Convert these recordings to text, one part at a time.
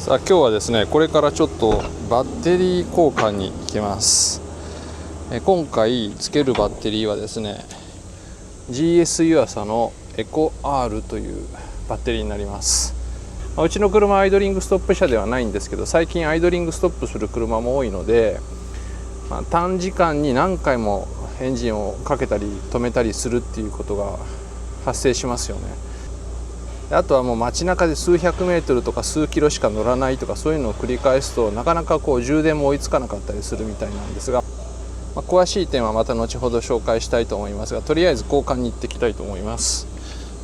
さあ今日はですね、これからちょっとバッテリー交換に行きます。今回つけるバッテリーはですね、 GS ユアサのエコ R というバッテリーになります。うちの車はアイドリングストップ車ではないんですけど、最近アイドリングストップする車も多いので、短時間に何回もエンジンをかけたり止めたりするっていうことが発生しますよね。あとはもう街中で数百メートルとか数キロしか乗らないとか、そういうのを繰り返すとなかなか充電も追いつかなかったりするみたいなんですが、詳しい点はまた後ほど紹介したいと思いますが、とりあえず交換に行ってきたいと思います。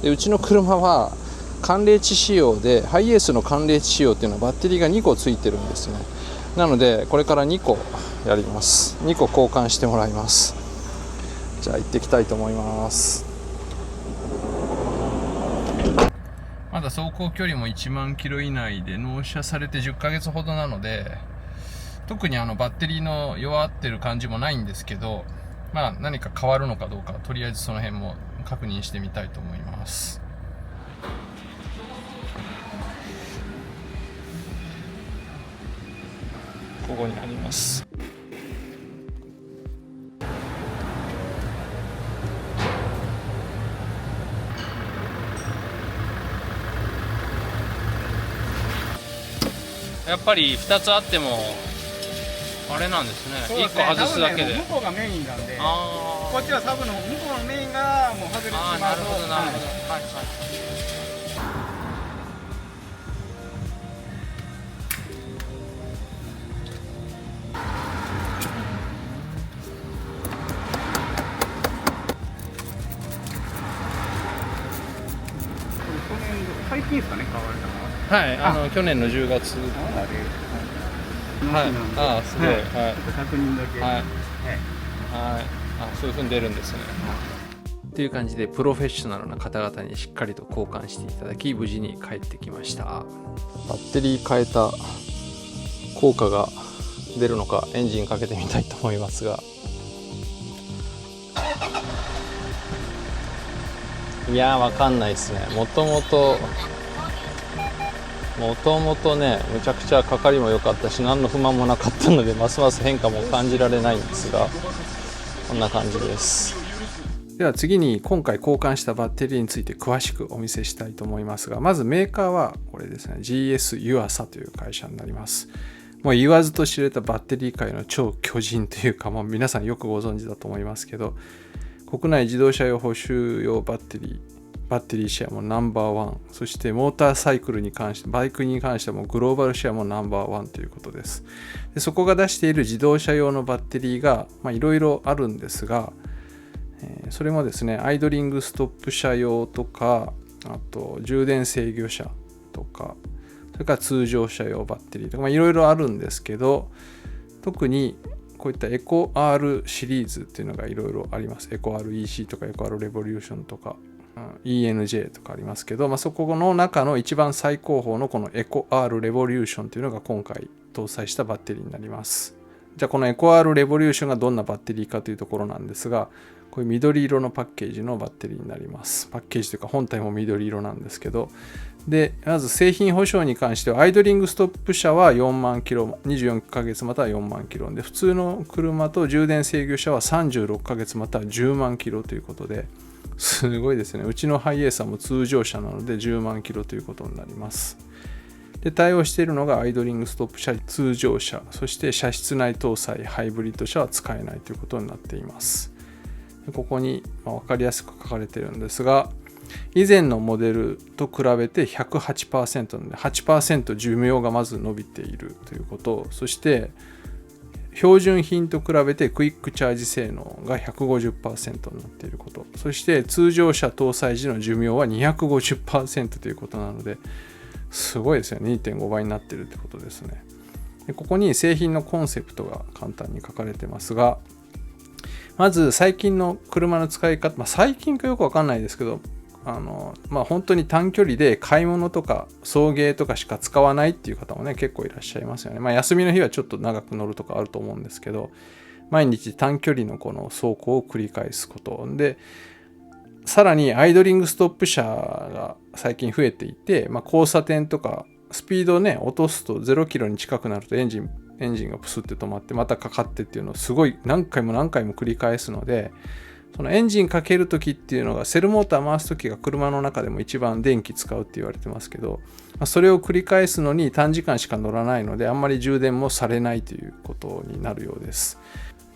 でうちの車は寒冷地仕様で、ハイエースの寒冷地仕様っていうのはバッテリーが2個ついてるんですね。なのでこれから2個やります。2個交換してもらいます。じゃあ行ってきたいと思います。まだ走行距離も1万キロ以内で、納車されて10ヶ月ほどなので、特にバッテリーの弱ってる感じもないんですけど、何か変わるのかどうか、とりあえずその辺も確認してみたいと思います。ここにあります。やっぱり2つあってもあれなんですね。1個外すだけで。向こうがメインなんで、こっちはサブの向こうのメインがもう外れてしまうと。なるほどなるほど。はいはい。最近ですかね、買われたのは。はい、去年の10月。はい。すごい。はい。確認だけ。はい。はい。そういう風に出るんですね。っていう感じで、プロフェッショナルな方々にしっかりと交換していただき、無事に帰ってきました。バッテリー変えた効果が出るのか、エンジンかけてみたいと思いますが、いやー、わかんないですね。もともとね、むちゃくちゃかかりも良かったし、何の不満もなかったので、ますます変化も感じられないんですが、こんな感じです。では次に、今回交換したバッテリーについて詳しくお見せしたいと思いますが、まずメーカーはこれですね、GS ユアサという会社になります。もう言わずと知れたバッテリー界の超巨人というか、もう皆さんよくご存知だと思いますけど、国内自動車用補修用バッテリーシェアもナンバーワン、そしてモーターサイクルに関して、バイクに関してもグローバルシェアもナンバーワンということです。でそこが出している自動車用のバッテリーがいろいろあるんですが、それもですね、アイドリングストップ車用とか、あと充電制御車とか、それから通常車用バッテリーとか、いろいろあるんですけど、特にこういったエコ R シリーズっていうのがいろいろあります。エコ R EC とかエコ R レボリューションとか、ENJ とかありますけど、そこの中の一番最高峰のこのエコ R レボリューションというのが今回搭載したバッテリーになります。じゃあこのエコ R レボリューションがどんなバッテリーかというところなんですが、こういう緑色のパッケージのバッテリーになります。パッケージというか本体も緑色なんですけど、でまず製品保証に関しては、アイドリングストップ車は4万キロ、24ヶ月または4万キロで、普通の車と充電制御車は36ヶ月または10万キロということで、すごいですね。うちのハイエースはもう通常車なので10万キロということになります。で対応しているのがアイドリングストップ車、通常車、そして車室内搭載ハイブリッド車は使えないということになっています。でここに分かりやすく書かれているんですが、以前のモデルと比べて 108% なので 8% 寿命がまず伸びているということ、そして標準品と比べてクイックチャージ性能が 150% になっていること、そして通常車搭載時の寿命は 250% ということなので、すごいですよね。 2.5 倍になっているということですね。でここに製品のコンセプトが簡単に書かれてますが、まず最近の車の使い方、最近かよくわかんないですけど、本当に短距離で買い物とか送迎とかしか使わないっていう方もね、結構いらっしゃいますよね。休みの日はちょっと長く乗るとかあると思うんですけど、毎日短距離のこの走行を繰り返すことで、さらにアイドリングストップ車が最近増えていて、交差点とかスピードをね落とすと0キロに近くなるとエンジンがプスって止まってまたかかってっていうのをすごい何回も繰り返すので、そのエンジンかけるときっていうのがセルモーター回すときが車の中でも一番電気使うって言われてますけど、それを繰り返すのに短時間しか乗らないのであんまり充電もされないということになるようです。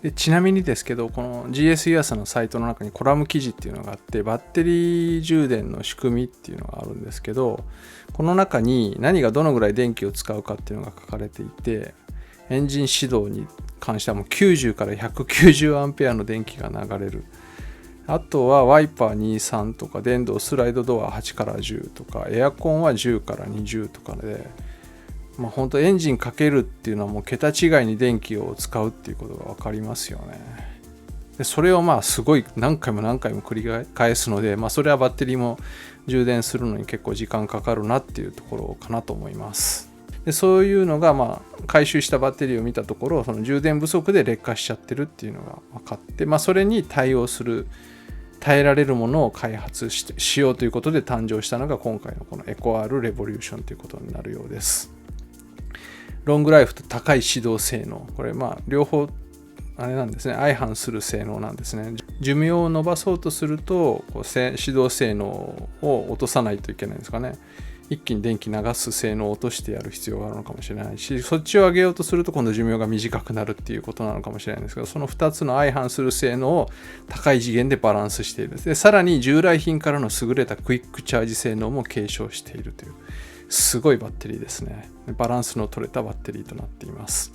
でちなみにですけど、この GS ユアサのサイトの中にコラム記事っていうのがあって、バッテリー充電の仕組みっていうのがあるんですけど、この中に何がどのぐらい電気を使うかっていうのが書かれていて、エンジン始動に関してはもう90から190アンペアの電気が流れる。あとはワイパー2、3とか電動スライドドア8から10とかエアコンは10から20とかで、本当エンジンかけるっていうのはもう桁違いに電気を使うっていうことが分かりますよね。でそれをすごい何回も繰り返すので、それはバッテリーも充電するのに結構時間かかるなっていうところかなと思います。でそういうのが回収したバッテリーを見たところ、その充電不足で劣化しちゃってるっていうのが分かって、それに耐えられるものを開発しようということで誕生したのが今回のこのエコ R レボリューションということになるようです。ロングライフと高い始動性能、これ両方あれなんですね、相反する性能なんですね。寿命を伸ばそうとすると始動性能を落とさないといけないんですかね。一気に電気流す性能を落としてやる必要があるのかもしれないし、そっちを上げようとすると今度寿命が短くなるっていうことなのかもしれないんですけど、その2つの相反する性能を高い次元でバランスしている。でさらに従来品からの優れたクイックチャージ性能も継承しているというすごいバッテリーですね。バランスの取れたバッテリーとなっています。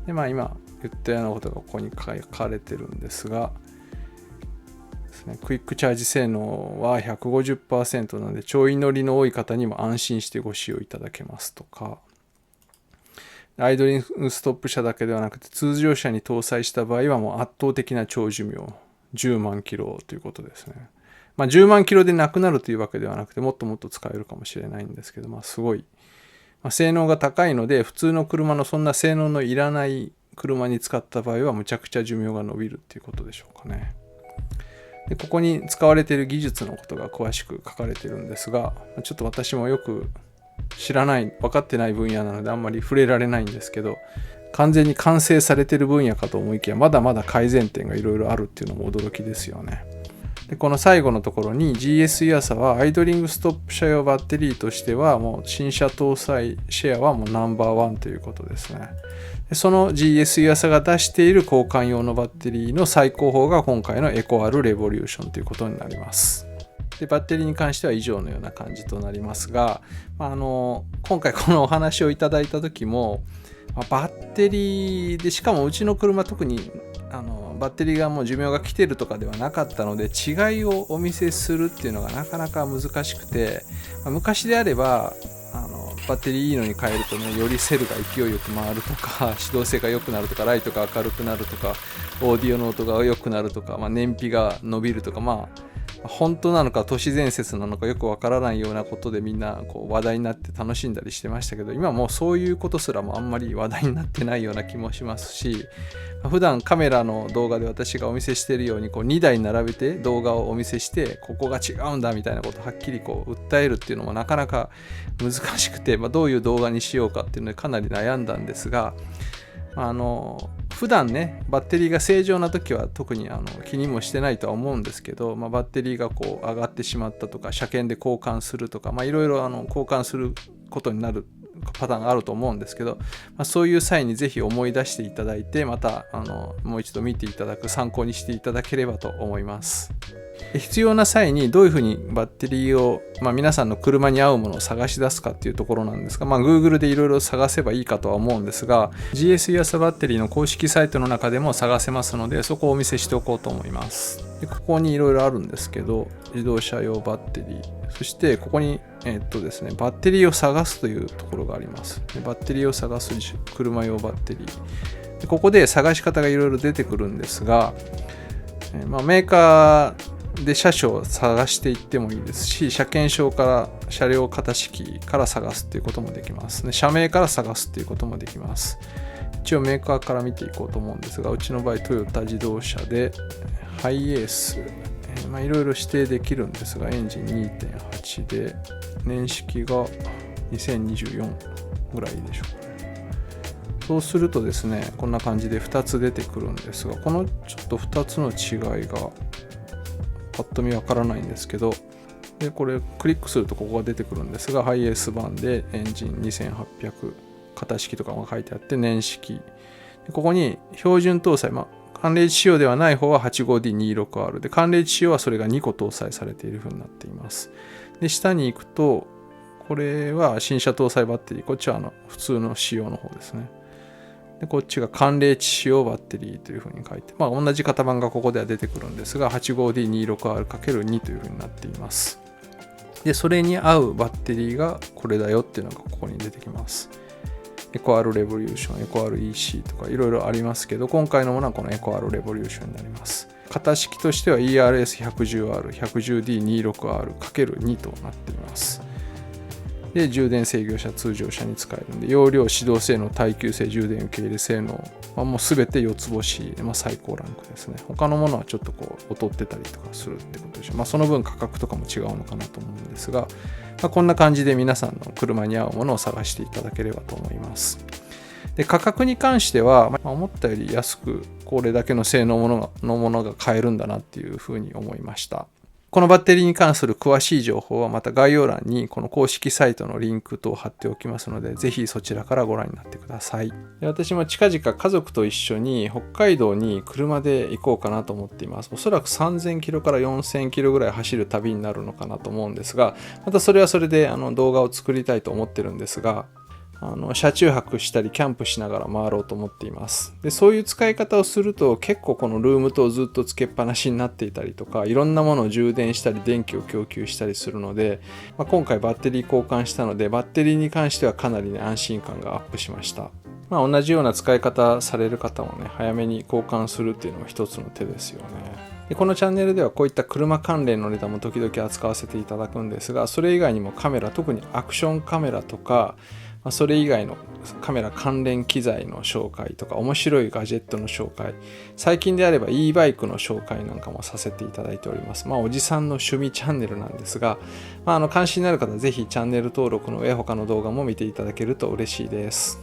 で今言ったようなことがここに書かれてるんですが、クイックチャージ性能は 150% なのでちょい乗りの多い方にも安心してご使用いただけますとか、アイドリングストップ車だけではなくて通常車に搭載した場合はもう圧倒的な長寿命10万キロということですね。10万キロでなくなるというわけではなくてもっともっと使えるかもしれないんですけど、すごい、性能が高いので普通の車のそんな性能のいらない車に使った場合はむちゃくちゃ寿命が伸びるっていうことでしょうかね。でここに使われている技術のことが詳しく書かれているんですが、ちょっと私もよく分かってない分野なのであんまり触れられないんですけど、完全に完成されている分野かと思いきやまだまだ改善点がいろいろあるっていうのも驚きですよね。でこの最後のところに GS ユアサはアイドリングストップ車用バッテリーとしてはもう新車搭載シェアはもうナンバーワンということですね。でその GS ユアサが出している交換用のバッテリーの最高峰が今回のエコ R レボリューションということになります。でバッテリーに関しては以上のような感じとなりますが、今回このお話をいただいた時も、バッテリーでしかもうちの車特にバッテリーがもう寿命が来てるとかではなかったので違いをお見せするっていうのがなかなか難しくて、昔であればバッテリーいいのに変えるとね、よりセルが勢いよく回るとか指導性が良くなるとかライトが明るくなるとかオーディオの音が良くなるとか、燃費が伸びるとか、本当なのか都市伝説なのかよくわからないようなことでみんな話題になって楽しんだりしてましたけど、今もうそういうことすらもあんまり話題になってないような気もしますし、普段カメラの動画で私がお見せしているように2台並べて動画をお見せしてここが違うんだみたいなことをはっきり訴えるっていうのもなかなか難しくて、どういう動画にしようかっていうのでかなり悩んだんですが、普段ねバッテリーが正常な時は特に気にもしてないとは思うんですけど、バッテリーが上がってしまったとか車検で交換するとか、いろいろ交換することになるパターンがあると思うんですけど、そういう際にぜひ思い出していただいてまたもう一度見ていただく参考にしていただければと思います。必要な際にどういうふうにバッテリーを、皆さんの車に合うものを探し出すかっていうところなんですが、Google でいろいろ探せばいいかとは思うんですが、 GS ユアサバッテリーの公式サイトの中でも探せますので、そこをお見せしておこうと思います。でここにいろいろあるんですけど、自動車用バッテリー、そしてここにですね、バッテリーを探すというところがあります。でバッテリーを探す車用バッテリーで、ここで探し方がいろいろ出てくるんですが、メーカーで車種を探していってもいいですし、車検証から車両型式から探すっていうこともできます。車名から探すっていうこともできます。一応メーカーから見ていこうと思うんですが、うちの場合トヨタ自動車でハイエース、いろいろ指定できるんですが、エンジン 2.8 で年式が2024ぐらいでしょうかね。そうするとですね、こんな感じで2つ出てくるんですが、このちょっと2つの違いがパッと見わからないんですけど、でこれクリックするとここが出てくるんですが、ハイエース版でエンジン2800型式とかが書いてあって、年式で、ここに標準搭載、寒冷地仕様ではない方は 85D26R で、寒冷地仕様はそれが2個搭載されている風になっています。で下に行くと、これは新車搭載バッテリー、こっちは普通の仕様の方ですね。でこっちが寒冷地仕様バッテリーという風に書いて、同じ型番がここでは出てくるんですが、 85D26R×2 という風になっています。でそれに合うバッテリーがこれだよっていうのがここに出てきます。エコアルレボリューション、エコアル EC とかいろいろありますけど、今回のものはこのエコアルレボリューションになります。型式としては ERS110R、110D26R×2 となっています。で充電制御車、通常車に使えるんで、容量、指導性能、耐久性、充電受け入れ性能、もう全て4つ星で、最高ランクですね。他のものはちょっと劣ってたりとかするってことでしょう。その分価格とかも違うのかなと思うんですが、こんな感じで皆さんの車に合うものを探していただければと思います。で価格に関しては、思ったより安くこれだけの性能のものが買えるんだなっていうふうに思いました。このバッテリーに関する詳しい情報はまた概要欄にこの公式サイトのリンク等を貼っておきますので、ぜひそちらからご覧になってください。で私も近々家族と一緒に北海道に車で行こうかなと思っています。おそらく3000キロから4000キロぐらい走る旅になるのかなと思うんですが、またそれはそれで動画を作りたいと思ってるんですが、車中泊したりキャンプしながら回ろうと思っています。でそういう使い方をすると結構このルームとずっとつけっぱなしになっていたりとか、いろんなものを充電したり電気を供給したりするので、今回バッテリー交換したので、バッテリーに関してはかなり安心感がアップしました。同じような使い方される方もね、早めに交換するっていうのも一つの手ですよね。でこのチャンネルではこういった車関連のネタも時々扱わせていただくんですが、それ以外にもカメラ、特にアクションカメラとか、それ以外のカメラ関連機材の紹介とか、面白いガジェットの紹介、最近であれば e バイクの紹介なんかもさせていただいております。おじさんの趣味チャンネルなんですが、関心のある方はぜひチャンネル登録の上、他の動画も見ていただけると嬉しいです。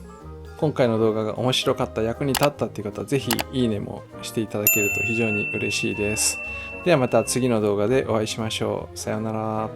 今回の動画が面白かった、役に立ったという方はぜひいいねもしていただけると非常に嬉しいです。ではまた次の動画でお会いしましょう。さようなら。